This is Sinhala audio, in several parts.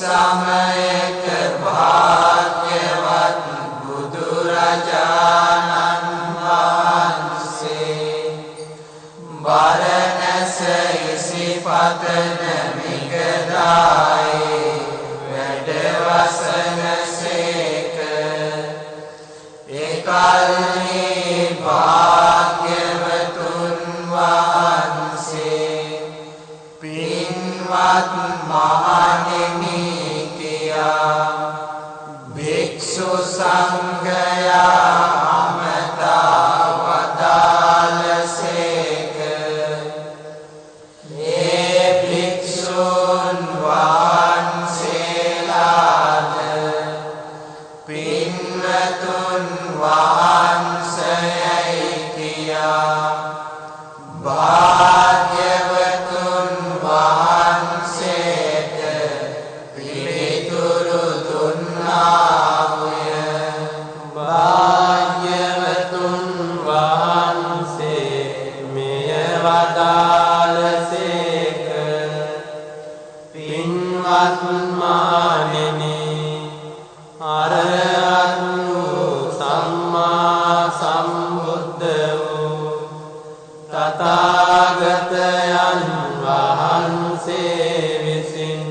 සමයක භාග්‍යවත් බුදුරජාණන් වහන්සේ බරණැස ඉසිපතන මිගදායේ වැඩ වසන සේක. එකල්හි භාග්‍යවතුන් වහන්සේ පින්වත් මහණෙනි කියා භික්ෂු සංඝයා අමතා වදාළසේක. ඒ භික්ෂුන් වහන්සේලාද පින්වතුන් වහන්සේයි කියා භාග්‍යවතුන් වහන්සේට පිළිතුරු දුන්නාය. භාග්‍යවතුන් වහන්සේ මෙය වදාළසේක. පින්වත් මහණෙනි, අරහත් වූ සම්මා සම්බුද්ධ වූ තථාගතයන් වහන්සේ විසින්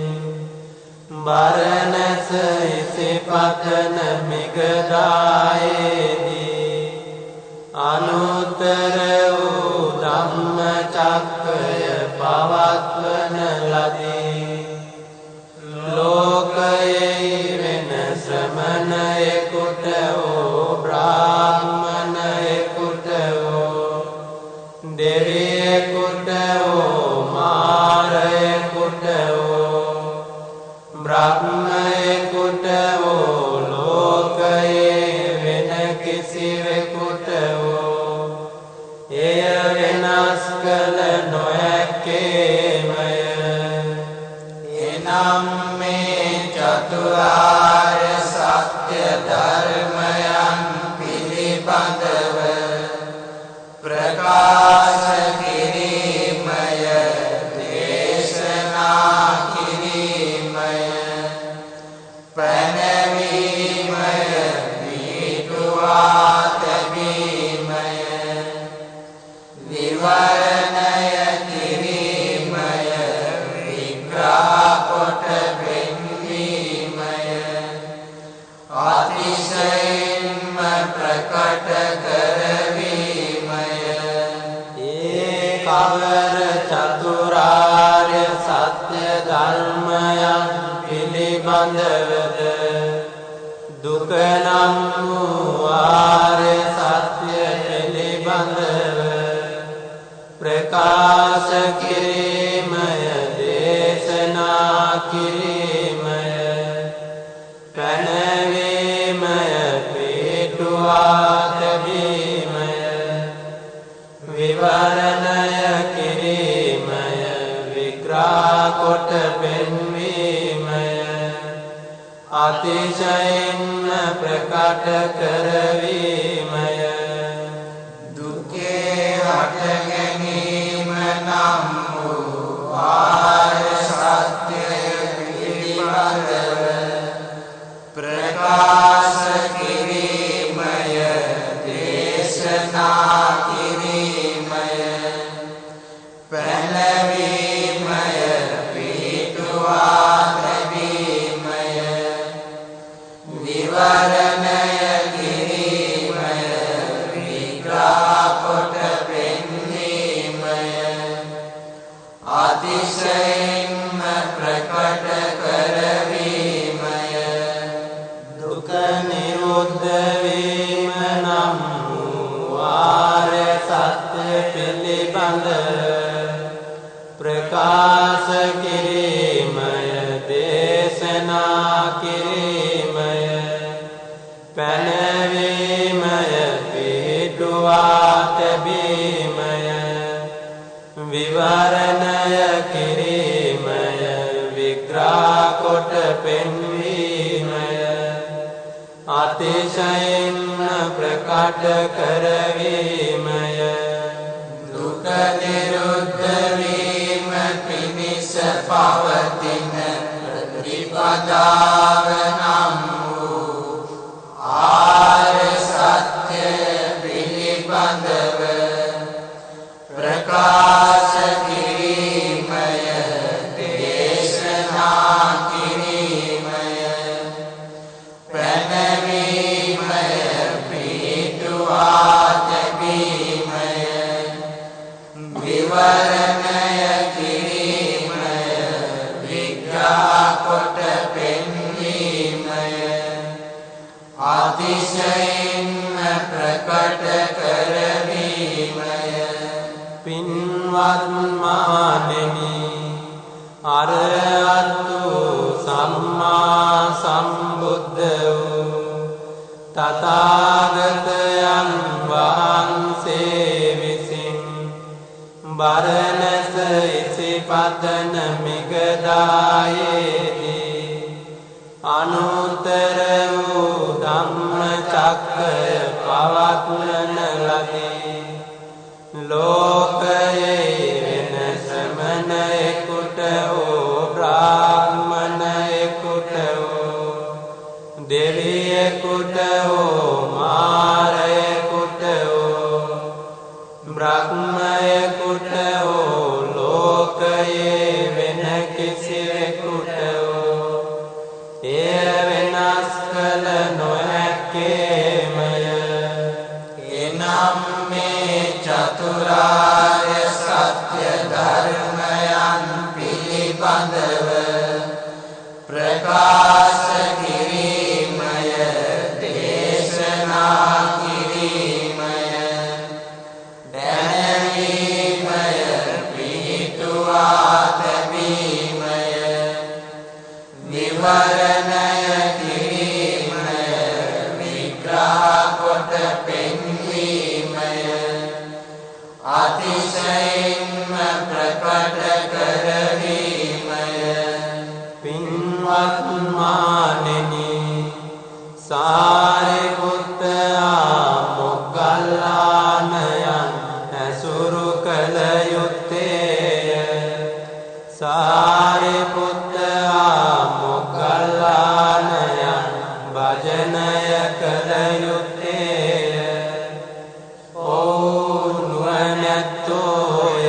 බරණැස ඉසිපතන මිගදායේදී අනුත්තර වූ ධම්මචක්කය පවත්වන ලදී. ලෝකයේ වෙන ශ්‍රමණයෙකුට හෝ බ්‍රාහ්මණයෙකුට හෝ දෙවියෙකුට හෝ මාරයෙකුට හෝ බ්‍රහ්මයෙකුට හෝ ලෝකයේ වෙන කිසිවෙකුට හෝ එය වෙනස් කළ නොහැක්කේමය. එනම් මේ චතුරාර්ය සත්‍ය ධර්මයන් පිළිබඳව ප්‍රකාශ කිරීමය, දේශනා කිරීමය, පැනවීමය, පිටුවා තැබීමය, විවරණය කිරීමය, විග්‍රහ කොට පෙන්වීමය, අතිශයින්ම ප්‍රකට කරවීමය. ඒ කවර චතුරාර්ය සත්‍ය ධර්මයන් පිළිබඳවද දුක නම් වූ ආර්ය සත්‍ය පිළිබඳව ප්‍රකාශ කිරීමය, දේශනා කිරීමය, පැනවීමය, පිටුවා තැබීමය, විවරණය කිරීමය, විග්‍රහ කොට පෙන්වීමය, අතිශයින්ම ප්‍රකට කරවීමය. දුකේ හට ගැනීම නම් වූ ආර්ය සත්‍ය පිළිබඳව ප්‍රකාශ කිරීමය, දේශනා කිරීමය, පැනවීමය, පිටුවා තැබීමය, විවරණය කිරීමය, විග්‍රහ කොට පෙන්වීමය, අතිශයින්ම ප්‍රකට කරවීමය. දුක නිරුද්ධ වීම නම් වූ ආර්ය සත්‍ය පිළිබඳව ප්‍රකාශ කිරීමය, දේශනා කිරීමය, පැනවීමය, පිටුවා තැබීමය, විවරණය කිරීමය, විග්‍රහ කොට පෙන්වීමය, අතිශයින්ම ප්‍රකට කරවීමය. දුක නිරුද්ධ වීම පිණිස පවතින ප්‍රතිප ප්‍රතිපදාව නම් වූ ආර්ය සත්‍ය පිළිබඳව ප්‍රකාශ කිරීමය දේශනා කිරීමය පැනවීමය පිහිටුවා තැබීමය විවරණය කිරීමය විග්‍රහ කොට පෙන්වීමය අතිශයින්ම ප්‍රකට කරවීමය පින්වත් මහණෙනි අරහතු සම්මා සම්බුද්ධ වූ තථාගතයන් වහන්සේ විසින් බරණැස ඉසිපතන මිගදායේදී අනුත්තර වූ ධම්මචක්කය පවත්වන ලදී. ලෝකයේ වෙන ශ්‍රමණයෙකුට හෝ බ්‍රාහ්මණයෙකුට හෝ දෙවියෙකුට හෝ මාරයෙකුට හෝ බ්‍රහ්මයෙකුට හෝ ලෝකයේ වෙන කිසිවෙකුට හෝ එය වෙනස් කළ නොහැක්කේමය. එනම් මේ චතුරාර්ය සත්‍ය ධර්මයන් පිළිබඳව ප්‍රකාශ කිරීමය දේශනා කිරීමය දැනවීමය පිහිටුවා තැබීමය විවරණය කිරීමය විග්‍රහ කොට පෙන්වීමය අතිශයින්ම ප්‍රකට කරවීමය පින්වත් මහණෙනි සාරිපුත්ත මොග්ගල්ලානයන් ඇසුරු කළ යුත්තේය. සාරිපුත්ත මොග්ගල්ලානයන් භජනය කළ යුත්තේය. ඔවුන් නුවණැත්තෝය.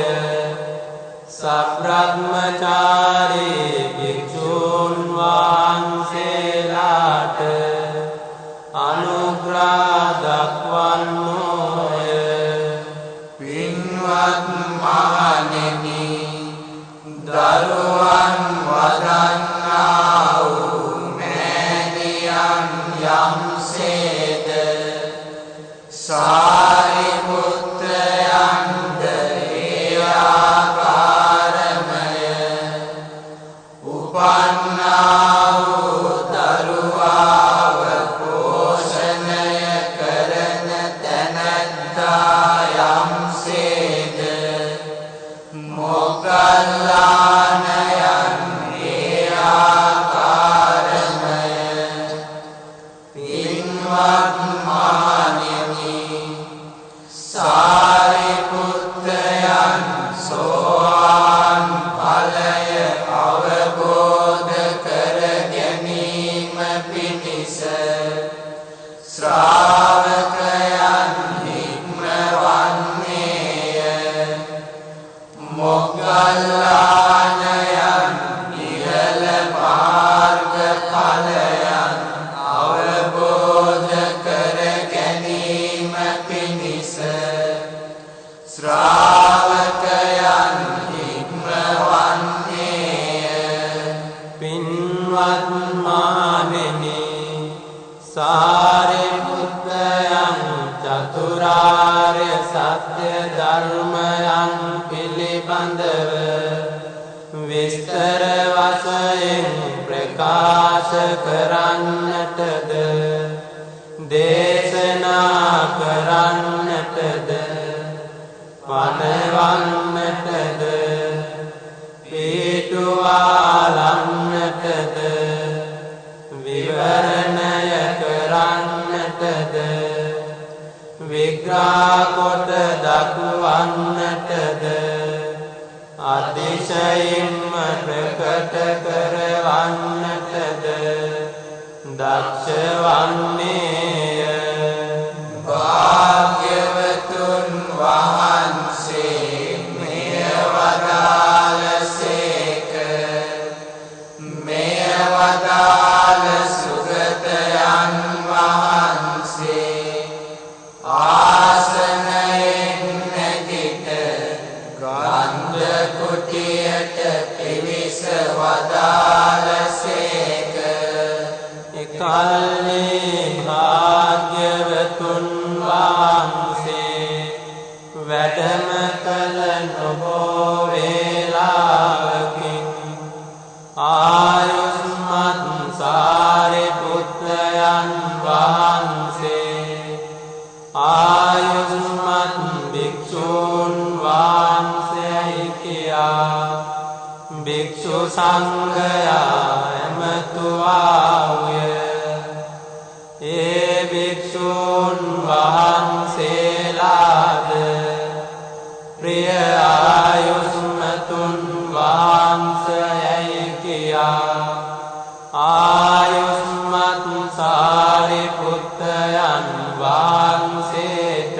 සබ්‍රහ්මචාරී භික්ෂූන් වහන්සේලාට අනුග්‍රහ දක්වන්නෝය. පින්වත් මහණෙනි දරුවන් වදන්නා වූ මෑණියන් යම්සේද සාරිපුත්‍රයන්ද ඒ ආකාරමය උපන්නා වූ දරුවාව පෝෂණය කරන තැනැත්තා යම්සේද මොග්ගල්ලානයන් ඒ ආකාරමය. පින්වත් මහණෙනි සාරිපුත්‍රයන් සෝවාන් ඵලය අවබෝධ කර ගැනීම පිණිස ශ්‍රාවකයන් හික්මවන්නේය. මොග්ගල්ලානයන් ඉහළ මාර්ග ඵලයන් අවබෝධ කර ගැනීම පිණිස ශ්‍රාවකයන් හික්මවන්නේය. පින්වත් මහණෙනි සාරිපුත්තයන් චතුරාර්ය සත්‍ය ධර්මයන් පිළිබඳව විස්තර වශයෙන් ප්‍රකාශ කරන්නටද දේශනා කරන්නටද පනවන්නටද පිටුවාලන්නටද විවරණය කරන්නටද විග්‍රහ කොට දක්වන්නටද අතිශයින්ම ප්‍රකට කරවන්නට දක්ෂ වන්නේය. භාග්‍යවතුන් වහන්සේ මෙය වදාළසේක. මෙය වදාළ සුගතයන් වහන්සේ ආසනයෙන් නැගිට ගන්ධ කුටියට පිවිස වදාළසේක. එකල්හි භාග්‍යවතුන් වහන්සේ වැඩම කළ නොබෝ වේලාවකින් ආයුෂ්මත් සාරිපුත්‍රයන් වහන්සේ ආයුෂ්මත් භික්ෂූන් වහන්සේයි කියා භික්ෂු සංඝයා ඇමතුවාය. ඒ භික්ෂූන් වහන්සේලාද ප්‍රිය ආයුෂ්මතුන් වහන්සේයි කියා ආයුෂ්මත් සාරිපුත්‍රයන් වහන්සේට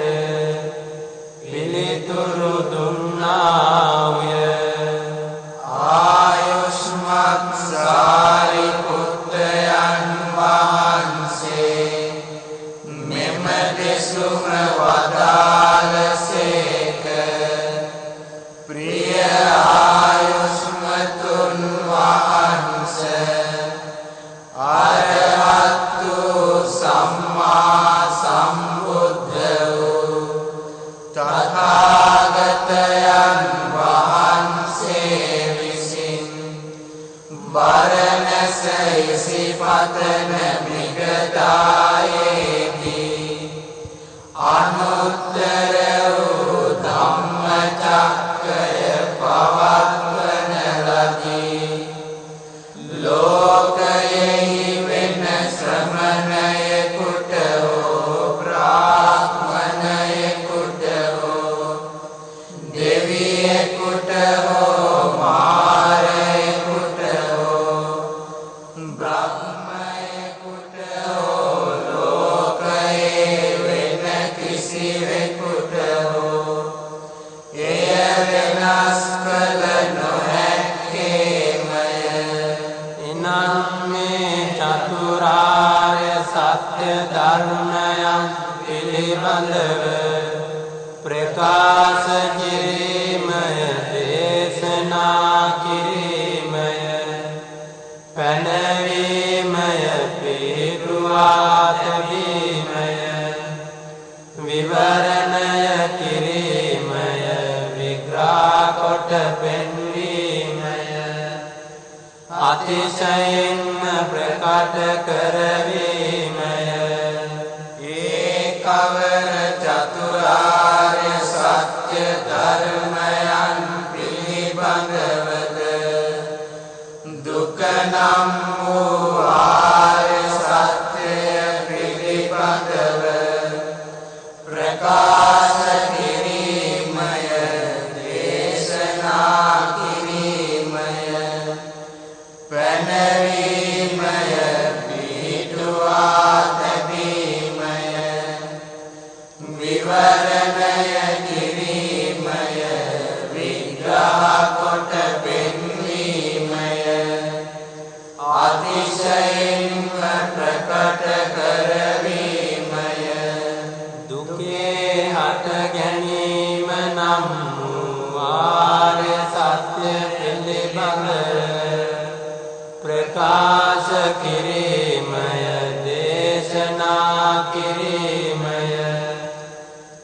පිළිතුරු දුන්නාය. ආයුෂ්මත් සාරිපුත්‍රයන් වහන්සේ මෙම දෙසුම වදාළසේක. ප්‍රිය ආයුෂ්මතුන් වහන්සේ අරහත්තු සම්මා සම්බුද්ධ වූ තථාගතයන් වහන්සේ විසින් බරණැස ඉසිපතන මිගදායේදී අනුත්තර වූ ධම්මචක්කය පවත්වන ලදී. ලෝකයෙහි වෙන ශ්‍රමණයෙකුට හෝ බ්‍රාහ්මණයෙකුට හෝ දෙවියෙකුට හෝ මාරයෙකුට හෝ බ්‍රහ්මයෙකුට හෝ ලෝකයේ වෙන කිසිවෙකුට හෝ එය වෙනස් කළ නොහැක්කේමය. එනම් මේ චතුරාර්ය සත්‍ය ධර්මයන් පිළිබඳව ප්‍රකාශ කිරීමය, දේශනා කිරීමය, පැනවීමය, පිළිතුවා තැබීමය, විවරණය කිරීමය, විග්‍රහ කොට පෙන්වීමය, අතිශයින්ම ප්‍රකට කරවීමය. ඒ කවර චතුරාර්ය සත්‍ය ධර්මයන් පිළිබඳවද දුක නම් වූ ආර්ය සත්‍යය පිළිබඳව ප්‍රකාශ කිරීමය, දේශනා කිරීමය, පැනවීමය, පිහිටුවා තැබීමය, විවරණය කිරීමය, විග්‍රහ කොට පෙන්වීමය, අතිශයින්ම ප්‍රකට කරවීමය. දුකේ හට ගැනීම නම් වූ ආර්ය සත්‍ය පිළිබඳව ප්‍රකාශ කිරීමය, දේශනා කිරීමය,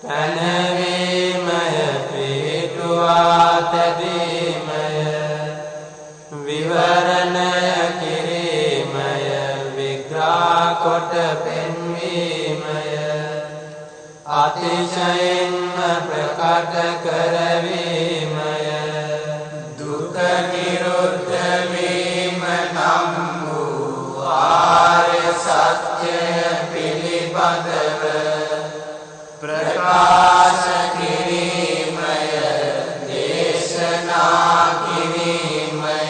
පැනවීමය, පිහිටුවා තැබීමය, විවරණය කිරීමය, විග්‍රහ කොට පෙන්වීමය, අතිශයින්ම ප්‍රකට කරවීමය. දුක නිරුද්ධ වීම නම් වූ ආර්ය සත්‍යය පිළිබඳව ප්‍රකාශ කිරීමය, දේශනා කිරීමය,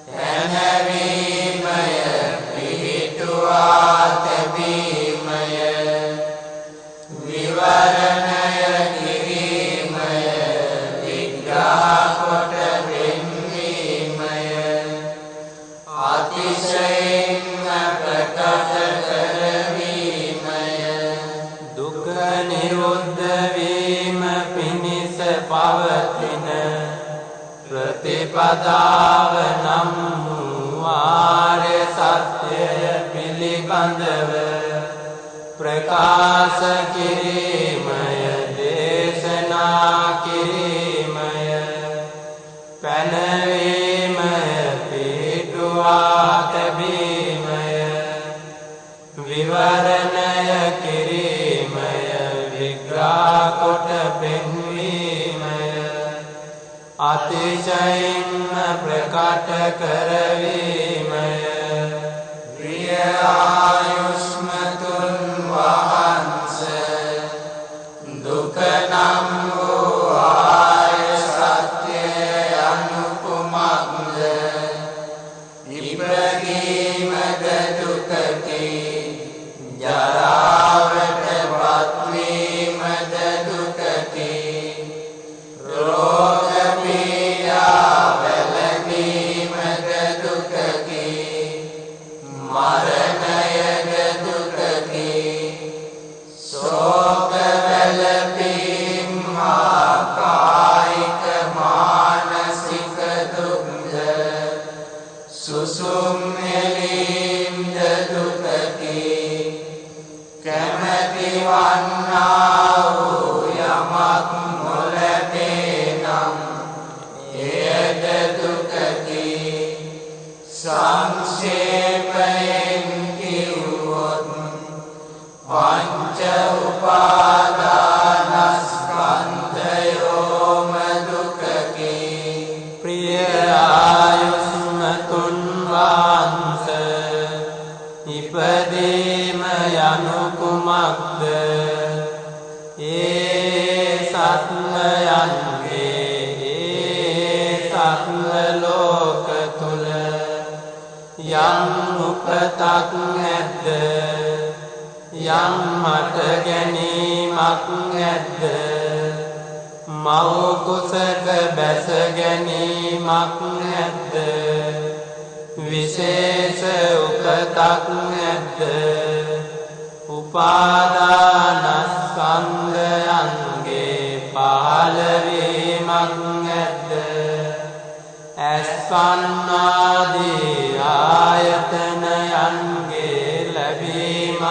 පැනවීමය, පිහිටුවා ප්‍රතිපදාව නම් වූ ආර්ය සත්‍යය පිළිබඳව ප්‍රකාශ කිරීමය දේශනා කිරීමය පැනවීමය පිටුවා තැබීමය විවරණය කිරීමය විග්‍රහ කොට පෙන්වීමය අතිශයින්ම ප්‍රකට කරවීමය ප්‍රිය ආයුෂ්මතුන් වහන්සේ දුක නම් වූ ආර්ය සත්‍යය යනු කුමක්ද? ඉපදීමද දුකකි, ජරාවට පත්වීමද දුකකි, රෝග පීඩා වැළඳීමද දුකකි, මරණයද දුකකි, ශෝක වැළපීම් හා කායික මානසික දුක්ද, සුසුම් හෙලීම්ද දුකකි, කැමැති වන්නා වූ යමක් නොලැබේ නම් එයද දුකකි. සංක්ෂේපයෙන් කිව්වොත් පංච උපාදානස්කන්ධයෝම දුකකි. ප්‍රිය ආයුෂ්මතුන් වහන්සේ ඉපදීම යනු කුමක්ද? ඒ සත්වයන්ගේ සත්ව ලෝක තුල යම් උපතක් නැද්ද? යම් මට ගැනීමක් නැද්ද? මව් කුසක බැස ගැනීමක් නැද්ද? විශේෂ උපතක් නැද්ද? උපාදානස්කන්ධයන්ගේ පහළවීමක් නැද්ද? ඇස්කන්නාදී ආයතනයන්ගේ ලැබීමක්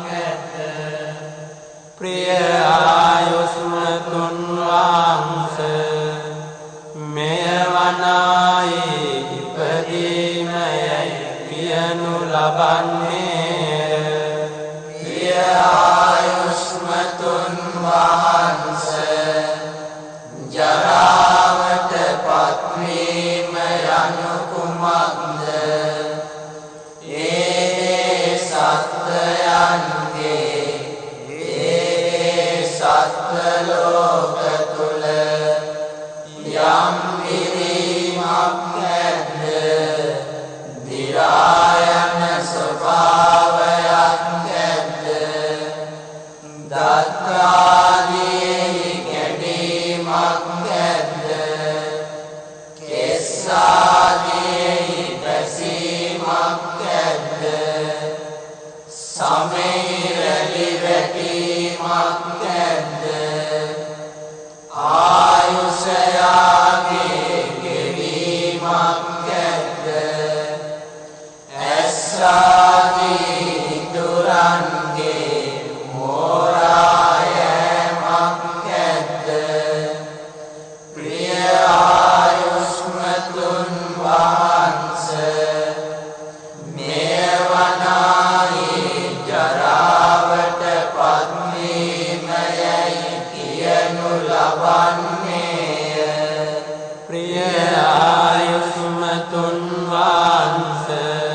නැද්ද? ප්‍රිය ආයුෂ්මතුන් වහන්සේ මෙය වනායි ඉපදීමයයි කියනු ලබන්නේ. ප්‍රිය ආයුෂ්මතුන් වහන්සේ ජරාවට පත්වීම යනු කුමක්ද? ඒ සත්වයන්ගේ සත්ව ලෝක තුල යම් විරීමක් නැද්ද? දිරා යන ස්වභාවයක් නැද්ද? දත්තාදී කැඩීමක් නැද්ද? කෙස්සාදී පැසීමක් නැද්ද? සමීරලි වැටීමක් නැද්ද? ආයුෂයාගේ ගෙවීමක් නැද්ද? ඇස්සාදී දුරන්ගේ මෝරායමක් නැද්ද? ප්‍රිය ආයුෂ්මතුන් වහන්සේ මෙය වනායි ජරාවට පත්වීමයයි කියනු ලබන්නේය. ප්‍රිය ආයුෂ්මතුන් වහන්සේ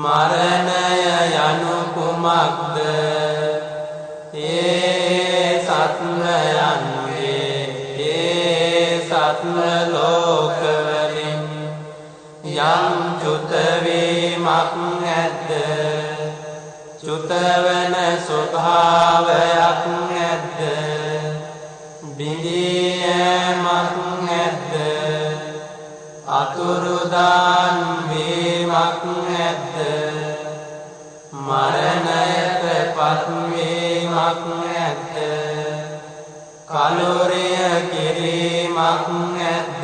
මරණය යනු කුමක්ද? ඒ සත්වයන්ගේ සත්ව ලෝකවලින් යම් චුතවීමක් නැද්ද? චුතවන ස්වභාවයක් නැද්ද? බිඳීමක් නැද්ද? අතුරුදාන් වීමක් නැද්ද? මරණයට පත්වීමක් නැද්ද? කලුරිය කිරීමක් නැද්ද?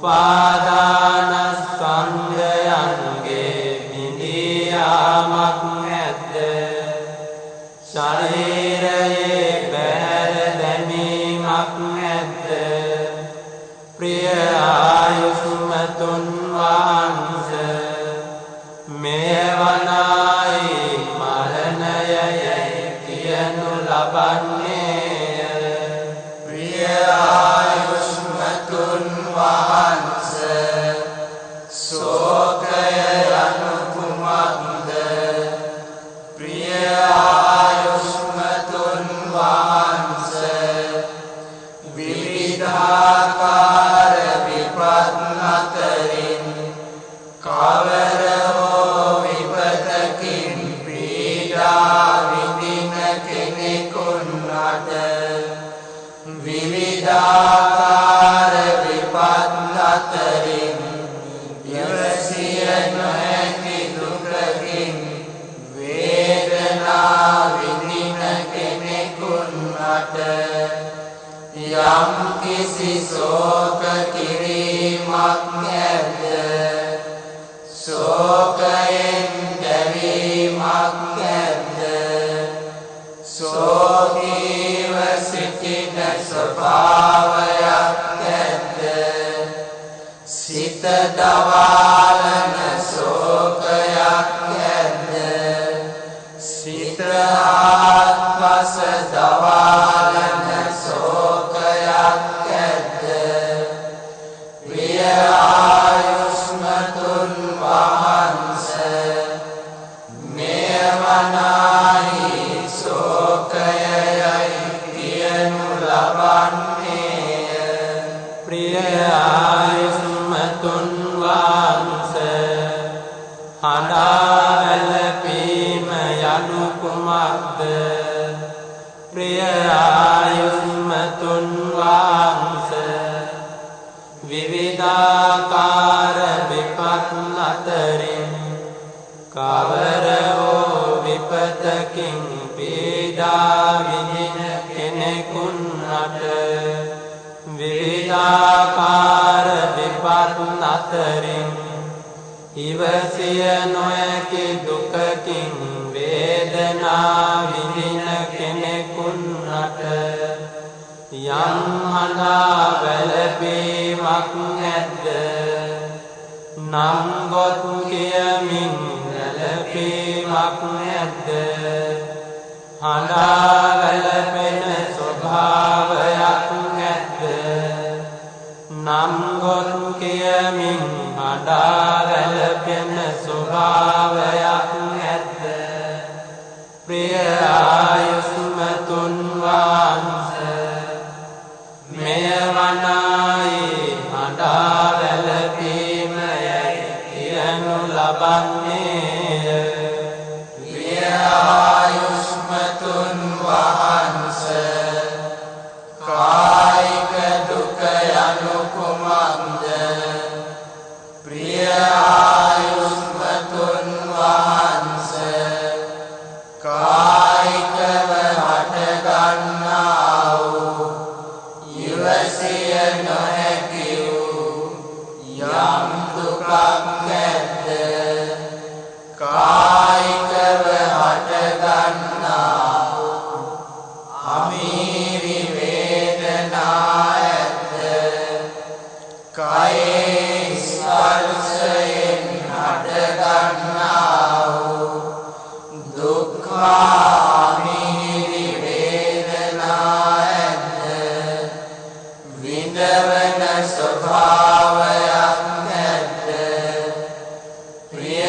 උපාදානස්කන්ධයන්ගේ බිඳියාමක් නැද්ද? ශරීරයේ බැහැර දැමීමක් නැද්ද? ප්‍රිය ආයුෂ්මතුන් වහන්සේ මෙවනායි මරණයයි කියනු ලබන්නේය. ප්‍රිය ආයුෂ්මතුන් වහන්සේ ශෝකය යනු කුමක්ද? ප්‍රිය ආයුෂ්මතුන් වහන්සේ විවිධාකාර විපත් අතරින් කවර හෝ විපතකින් පීඩා විඳින කෙනෙකුට විවිධාකාර විපත් අතරින් ඉවසිය නොහැකි දුකකින් වේදනා විඳින කෙනෙකුට යම් කිසි ශෝක කිරීමක් නැද්ද? ශෝකයෙන් දැවීමක් නැද්ද? ශෝකීව සිටින ස්වභාවයක් නැද්ද? සිත දවාලන ශෝකයක් නැද්ද? සිත ආත්මස දවාලන ශෝකයක් නැද්ද? ප්‍රිය ආයුෂ්මතුන් වහන්සේ මෙවනාහි ශෝකයයි කියනු ලබන්නේය. ප්‍රිය ආයුෂ්මතුන් වහන්සේ හඬා වැළපීම යනු කුමක්ද? ප්‍රිය ආයුෂ්මතුන් වහන්සේ විවිධාකාර විපත් අතරින් කවර හෝ විපතකින් පීඩා විඳින කෙනෙකුට විවිධාකාර විපත් අතරින් ඉවසිය නොහැකි දුකකින් වේදනා විඳින කෙනෙකුට යම් හඬා වැළපීමක් නැද්ද? නම් ගොත් කියමින් වැළපීමක් නැද්ද? හඬා වැළපෙන ස්වභාවයක් නැද්ද? නම් ගොත් කියමින් හඬා වැළපෙන ස්වභාවයක් නැද්ද? ප්‍රිය ආයුෂ්මතුන් වහන්සේ මෙවනායි හඬා වැළපීම යයි කියනු ලබන්නේය. ප්‍රිය ආයුෂ්මතුන් වහන්සේ කායික දුක යනු කුමක්ද? ප්‍රිය ආයුෂ්මතුන් වහන්සේ කායිකව හටගන්නා වූ ඉවසිය නොහැකි වූ යම් දුකක් නැද්ද? කායිකව හටගන්නා අමීරි වේදනා ඇද්ද? කයේ ස්පර්ශයෙන් හටගන්නා වූ දුක්ඛාමීරි වේදනා ඇද්ද? විඳවන ස්වභාවයක් නැද්ද? ප්‍රිය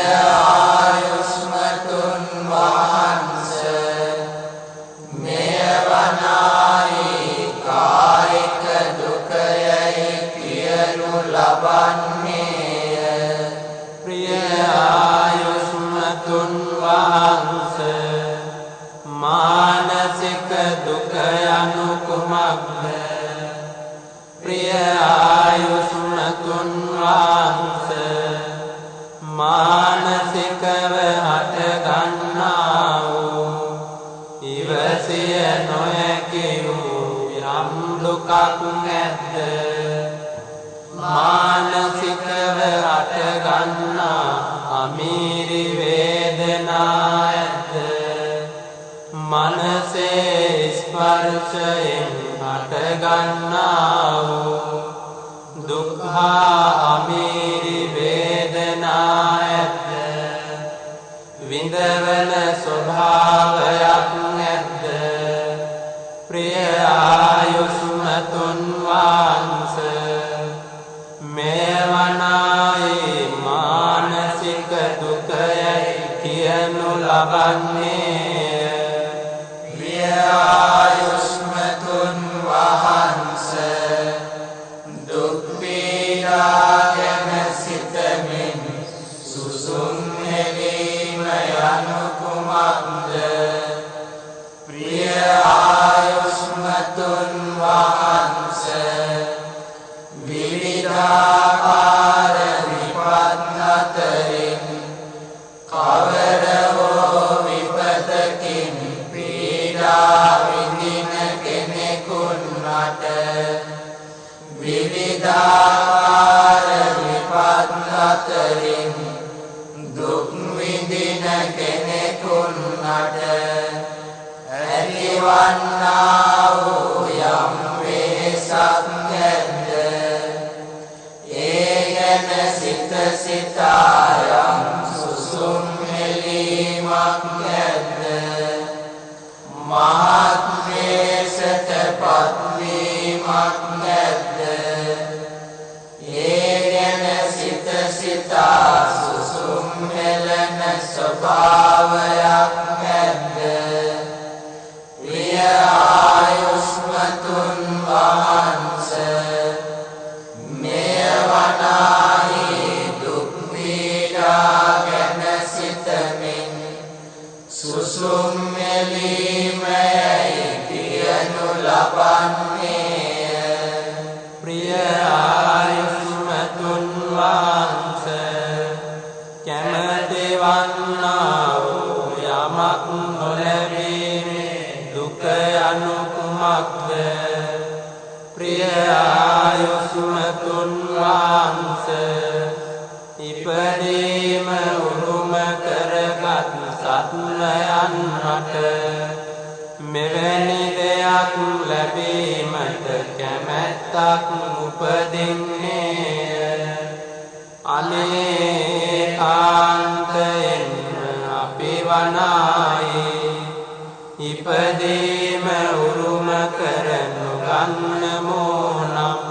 ආයුෂ්මතුන් වහන්සේ මෙවනාහි කායික දුකයයි කියනු ලබන්නේය. ප්‍රිය ආයුෂ්මතුන් වහන්සේ මානසික දුක යනු කුමක්ද? ප්‍රිය ආයුෂ්මතුන් වහන්සේ මානසිකව හටගන්නා වූ ඉවසිය නොහැකි වූ යම් දුකක් නැද්ද? මාන ස්පර්ශයෙන් හටගන්නා වූ දුක්ඛා අමීරි වේදනා ඇද්ද විඳවන ස්වභාවයක් නැද්ද ප්‍රිය ආයුෂ්මතුන් වහන්ස මේවනායි මානසික දුකයි කියනු ලබන්නේ ප්‍රිය ආයුෂ්මතුන් වහන්ස දුක් පීඩා ගැන සිතමින් සුසුම් හෙලීම යනු කුමක්ද ප්‍රිය ආයුෂ්මතුන් වහන්ස විවිධාකාර විපත් අතරින් කවර හෝ විපතකින් පීඩා විඳින කෙනෙකුට විවිධාකාර විපත් අතරින් දුක් විඳින කෙනෙකුට ඇතිවන්නා වූ යම් වෙහෙසක් නැද්ද ඒ ගැන සිත සිතා යම් සුසුම් හෙලීමක් නැද්ද මහත් වේසට පත්වීමක් නැද්ද ඒ ගැන සිත සිතා සුසුම් හෙලන ස්වභාවයක් නැද්ද ප්‍රිය ආයුෂ්මතුන් වහන්ස මේවනාහි දුක් පීඩා ගැන සිතමින් සුසුම් හෙලීමයි කියනු ලබන්නේ ප්‍රිය ආයුෂ්මතුන් වහන්ස කැමැති වන්නා වූ යමක් නොලැබීමේ දුක යනු කුමක්ද ප්‍රිය ආයුෂ්මතුන් වහන්ස ඉපදීම උරුම කරගත් සත්වයන්ට මෙවැනි දෙයක් ලැබීමට කැමැත්තක් උපදින්නේ අනේකාන්තයෙන් අපි වනායි ඉපදීම උරුම කරනු ගන්නමෝ නම්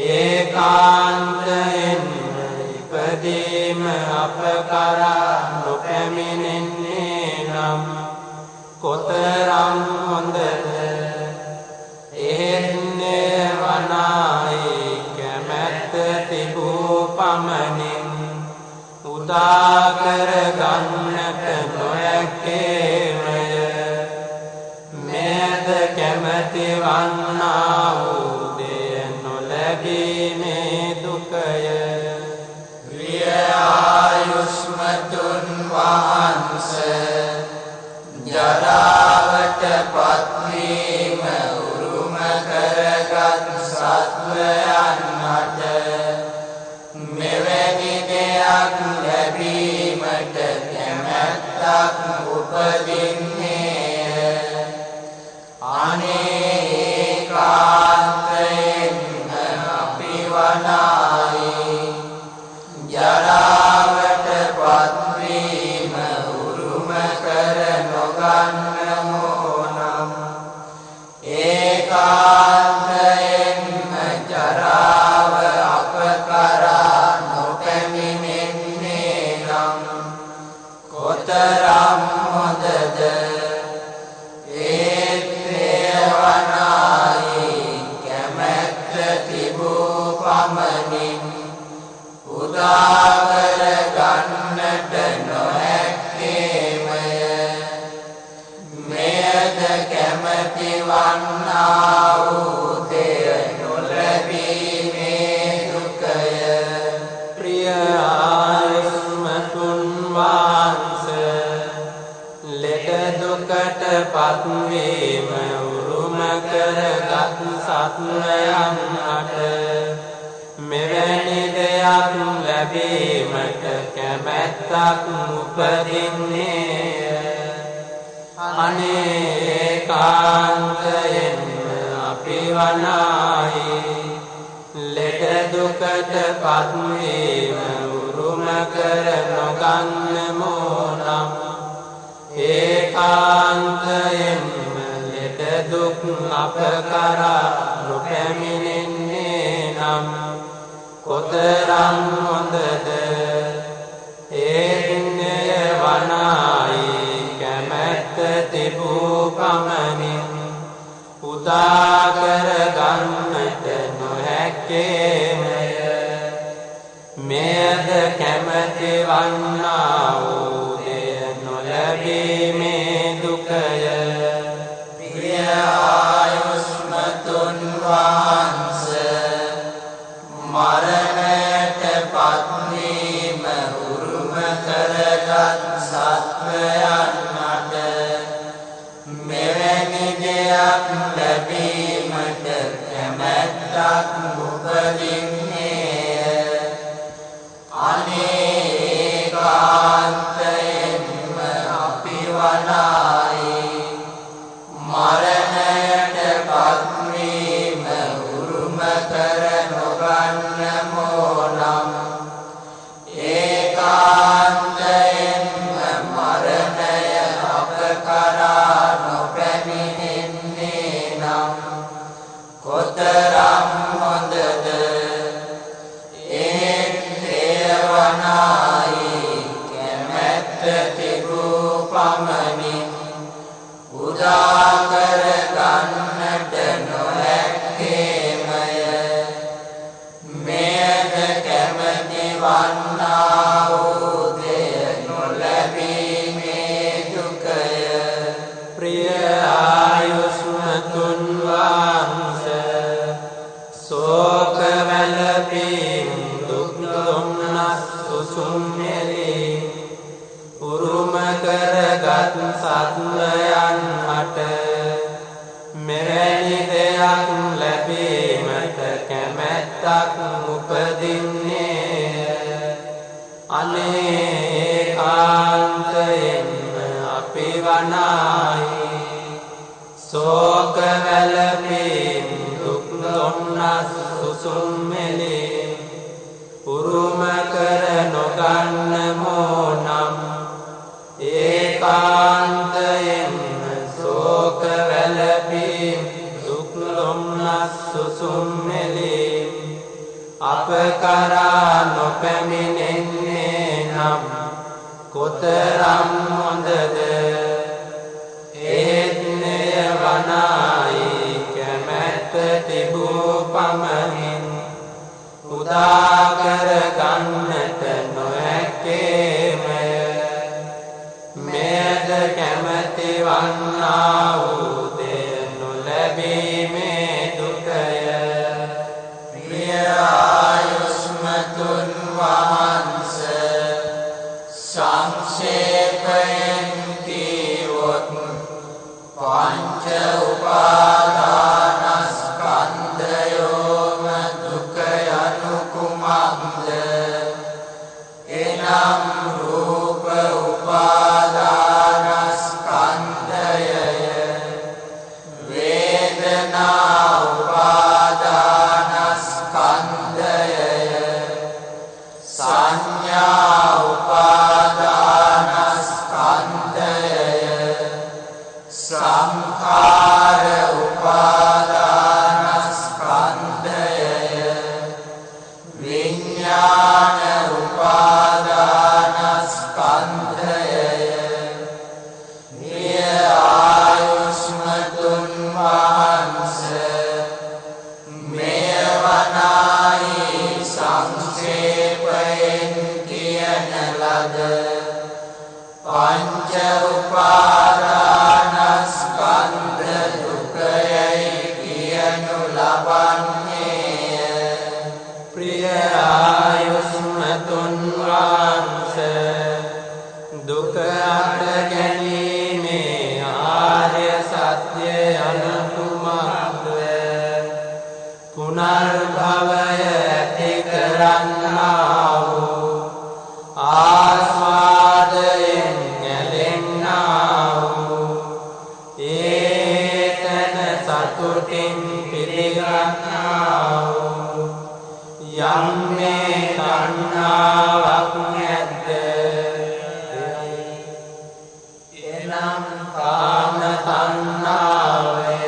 ඒකාන්තයෙන් ඉපදීම අප කරා නොපැමිණෙන්නේ නම් කොතරම් හොඳද එහෙන්නේ වනායි කැමැත්ත තිබූ පමණින් උදා කර ගන්නට නොහැකේමය මෙයද කැමැති වන්නා වූ දෙය නොලැබීමේ දුකය ප්‍රිය ආයුෂ්මතුන් වහන්ස ජරාවට පත්වීම උරුම කරගත් සත්වයන්ට මෙවැනි දෙයක් ලැබීමට කැමැත්තක් උපදින්නේ අනේකාන්තයෙන් අපි වනායි ජරාවට පත්වීම උරුම කර නොගන්නමෝ නම් ඒකාන්තයෙන්ම ජරාව අප කරා නොපැමිණෙන්නේ නම් කොතරම් හොඳද ඒත් වනායි කැමැත්ත තිබූ පමණින් උදා කර ගන්නට නොහැක්කේමය මෙයද කැමැති වන්නා වූ දෙය නොලැබීමේ දුකය ප්‍රිය ආයුෂ්මතුන් වහන්ස ලෙඩ දුකට පත්වීම උරුම කරගත් සත්වයන්ට මෙවැනි දෙයක් ලැබීමට කැමැත්තක් උපදින්නේ අනේකාන්තයෙන්ම අපි වනායි ලෙඩ දුකට පත්වීම උරුම කර නොගන්නමෝ නම් ඒකාන්තයෙන්ම ලෙඩ දුක් අප කරා නොපැමිණෙන්නේ නම් කොතරම් හොඳද ඒ දිනය වනායි කැමැත්ත තිබූ පමණින් උදා කර ගන්නට නොහැක්කේමය මෙයද කැමැති වන්නා වූ දෙය නොලැබීමේ දුකය ප්‍රිය ආයුෂ්මතුන් වහන්සේ මරණයට පත්වීම උරුම කරගත් සත්වයන්ට මෙවැනි දෙයක් ලැබීමට කැමැත්තක් උපදින්නේය අනේකාන්තයෙන්ම අපි වනායි මරණයට පත්වීම උරුම කර නොගන්නමෝ නම් ඒකාන්තයෙන්ම මරණය අප කරා නොපැමිණෙන්නේ නම් කොතරම් හොඳද කැමැත්ත තිබූ පමණින් උදා කර ගන්නට නොහැක්කේමය මෙයද කැමැති වන්නා වූ දෙය නොලැබීමේ දුකය ප්‍රිය ආයුෂ්මතුන් වහන්සේ සෝක වැළපීම් දුක් දුම්නස් සුසුම්නෙලි උරුම කරගත් සත්වයන්ට මෙවැනි දෙයක් ලැබීමට කැමැත්තක් උපදින්නේ අනේකාන්තයෙන්ම අපි වනායි සෝක වැළපීම් දුක් දුම්නස් සුසුම්නෙලි උරුම කර නොගන්නමෝ නම් ඒකාන්තයෙන්ම සෝක වැළපීම් දුක් දුම්නස් සුසුම්නෙලි අප කරා නොපැමිණෙන්නේ නම් කොතරම් හොඳද ඒ දිනය වනායි කැමැත්ත තිබූ පමණින් උදා කර ගන්නට නොහැක්කේමය මෙයද කැමැති වන්නා වූ දෙය නොලැබීමේ දුකය ප්‍රිය ආයුෂ්මතුන් වහන්සේ සංක්ෂේපයෙන් කීවොත් පංච උපාදානස්කන්ධයෝම දුක යනු කුමක්ද එනම් රූප උපාදානස්කන්ධයය වේදනා උපාදානස්කන්ධයය සංඥා උපාදානස්කන්ධයය සංඛාර උපාදානස්කන්ධයය විඥාන උපාදානස්කන්ධයය නිය ආයුෂ්මතුන් වහන්සේ මෙය වනායි සංක්ෂේපයෙන් කියන ලද පංච උපාදානස්කන්ධ දුකයයි කියනු ලබන්නේය ප්‍රිය ආයුෂ්මතුන් වහන්සේ දුක අට ගැනීමේ ආර්ය සත්‍ය අනුතුමක්ද පුනර්භවය ඇති කරන්නා වූ ආස්වාදයෙන් ඇලෙන්නා වූ තණ්හාවක් නැද්ද? එනම් කාම තණ්හාවය,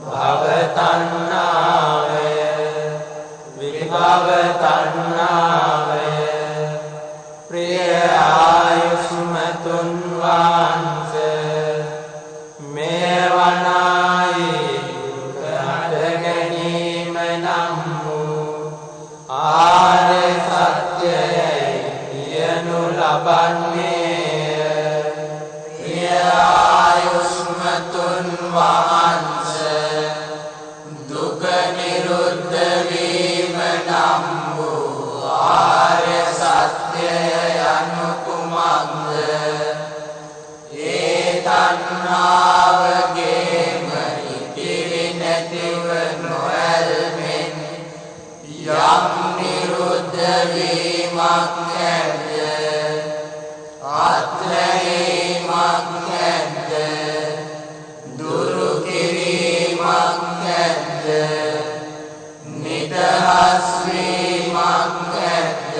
භව තණ්හාවය, විභව තණ්හාවය, ප්‍රිය ආයුෂ්මතුන් වහන්සේ මේවනායි දුක හට ගැනීම නම් වූ ආර්ය සත්‍යයයි කියනු ලබන්නේ. ප්‍රිය ආයුෂ්මතුන් වහන්සේ දුක නිරුද්ධ වීම නම් වූ ආර්ය සත්‍යය යනු කුමක්ද? ඒ තණ්හාවගේම ඉතිරි නැතිව නොඇල්මෙන් යම් නිරුද්ධ වීමක් නැද්ද? අත්හැරීමක් නැද්ද? දුරු කිරීමක් නැද්ද? නිදහස් වීමක් නැද්ද?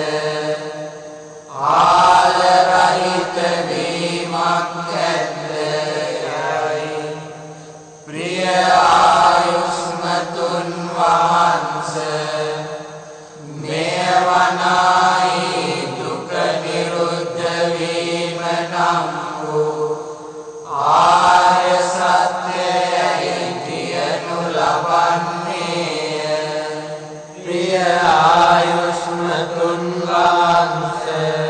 ආල රහිත වීමක් නැද්ද? යයි ප්‍රිය ආයුෂ්මතුන් වහන්සේ මේවනායි දුක නිරුද්ධ වීම නම් වූ ආර්ය සත්‍යයයි කියනු ලබන්නේ. ප්‍රිය ආයුෂ්මතුන් වහන්සේ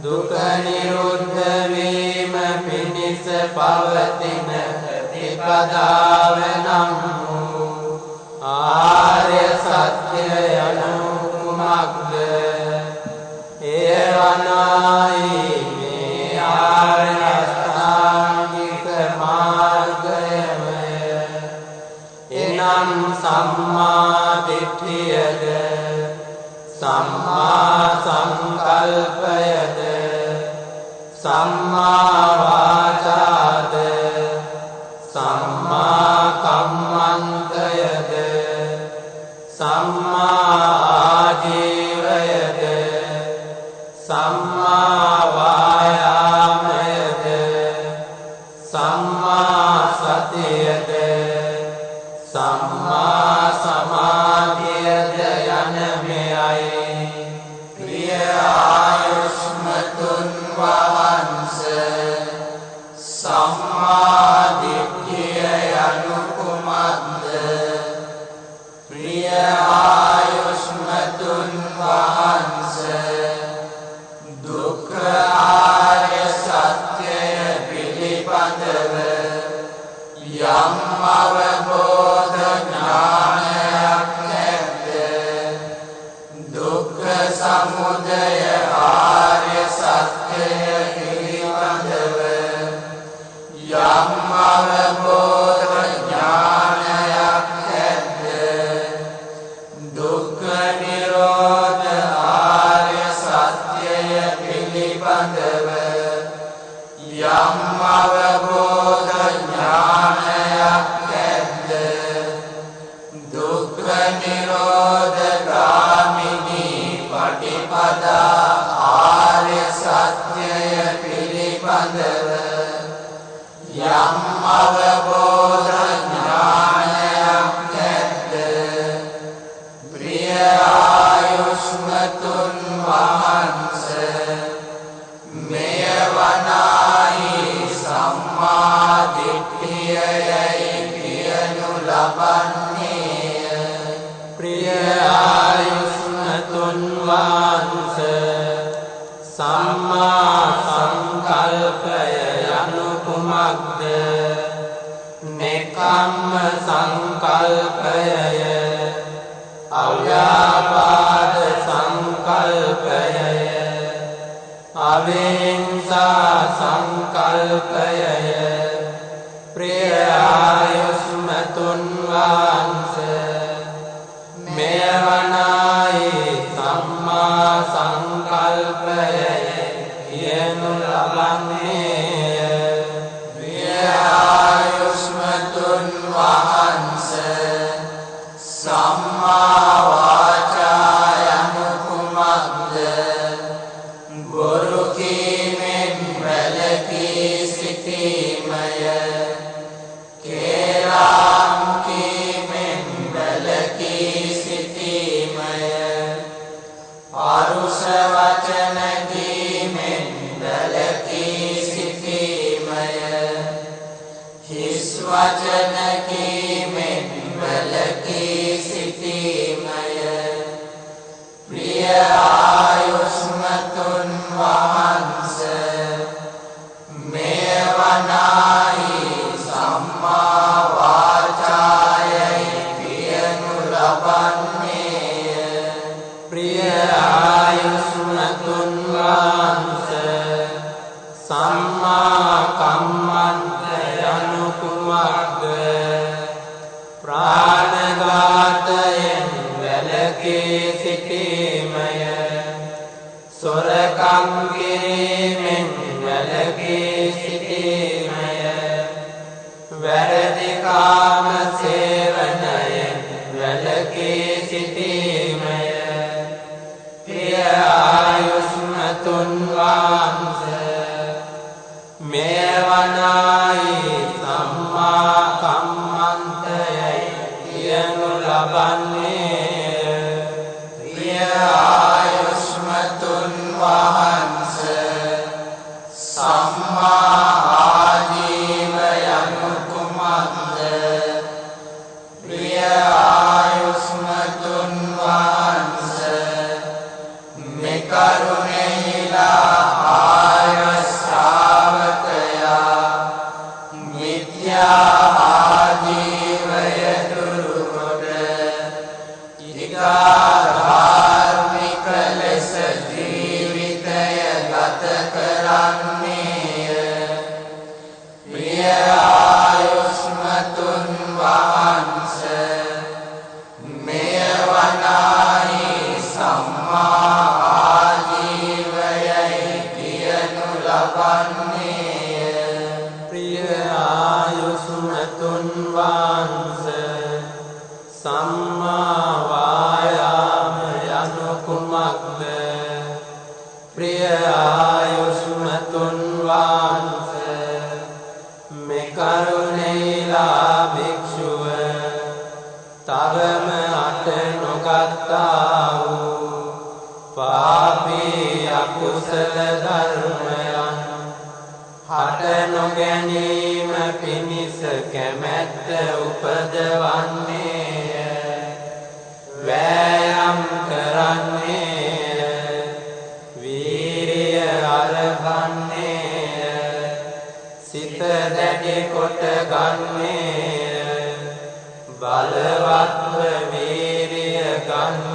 දුක නිරුද්ධ වීම පිණිස පවතින ප්‍රතිපදාව නම් වූ ආර්ය සත්‍ය යනු කුමක්ද? ඒවනායි මේ ආර්ය අෂ්ටාංගික මාර්ගයමය. එනම් සම්මා දිට්ඨියද, සම්මා සංකල්පයද, සම්මා වාචාද, සම්මා කම්මන්තයද, සම්මා ආජීවයද, සම්මා වායාමයද, සම්මා සතියද, සම්මා සමාධියද යන මෙයයි. ප්‍රිය ආයුෂ්මතුන් වහන්සේ සම්මා දිට්ඨිය යනු කුමක්ද? ප්‍රිය ආයුෂ්මතුන් වහන්සේ දුක්ඛ ආර්ය සත්‍යය පිළිබඳව යම් අවබෝධ ඥානයක් නැද්ද? දුක්ඛ සමුදය ආර්ය සත්‍යය පිළිබඳව යම් අවබෝධ ඥානයක් නැද්ද? දුක්ඛ නිරෝධ ආර්ය සත්‍යය පිළිබඳව යම් අවබෝධ ඥානයක් නැද්ද? දුක්ඛ නිරෝධ ගාමිනී පටිපදා ආර්ය සත්‍යය පිළිබඳව යම් අවබෝධ ඥානයක් නැද්ද? ප්‍රිය ආයුෂ්මතුන් වහන්සේ මේවනායි සම්මා දිට්ඨියයි කියනු ලබන්නේ. ප්‍රිය ආයුෂ්මතුන් වහන්සේ සම්මා සංකල්පය යනු කුමක්ද? නෙකම්ම සංකල්පයය, අව්‍යාපාද සංකල්පයය, අවිහිංසා සංකල්පයය. ප්‍රිය ආයුෂ්මතුන් වහන්සේ මේවනායි සම්මා සංකල්පයය කියනු ලබන්නේ. ප්‍රිය ආයුෂ්මතුන් වහන්සේ සම්මා වාචා යනු පරුෂ වචන කීමෙන් වැළකී සිටීමය හිස් වචන කීමෙන් වැළකී සිටීමය ප්‍රිය ආයුෂ්මතුන් වහන්සේ මෙය වනාහි සම්මා වාචායයි කියනු ලබන්නේය ප්‍රිය ආයුෂ්මතුන් වහන්සේ සම්මා කම්මන්ත යනු කුමක්ද ප්‍රාණඝාතයෙන් වැළකී සිටීමය සොරකම් කිරීමෙන් වැළකී සිටීමය වැරදි කාම සේවනයෙන් වැළකී සිටීමය ප්‍රිය ආයුෂ්මතුන් වහන්සේ මෙය වනාහි සම්මා කම්මන්තයයි කියනු ලබන්නේය ප්‍රිය ආයුෂ්මතුන් වහන්සේ සම්මා ආජීව යනු කුමක්ද ප්‍රිය ආයුෂ්මතුන් වහන්සේ මෙකරුණෙහිලා ආර්ය ශ්‍රාවකයා මිත්‍යා ආජීවය දුරුකොට ධාර්මික ලෙස ජීවිතය ගත කරන්නේය ප්‍රිය ආයුෂ්මතුන් වහන්සේ මෙය වනාහි සම්මා ආජීවයයි කියනු ලබන්නේය ප්‍රිය ආයුෂ්මතුන් වහන්සේ සම්මා වායාම යනු කුමක්ද ප්‍රිය ආයුෂ්මතුන් වහන්සේ මෙකරුණේලා භික්ෂුව තවම අට නොගත්තා වූ පාපී අකුසල ධර්මයන් හට නොගැනීම පිණිස කැමැත්ත උපදවන්නේය වෑයම් කරන්නේය වීරිය අරගන්නේය සිත දැඩි කොට ගන්නේය බලවත්ව වීරිය ගන්නේය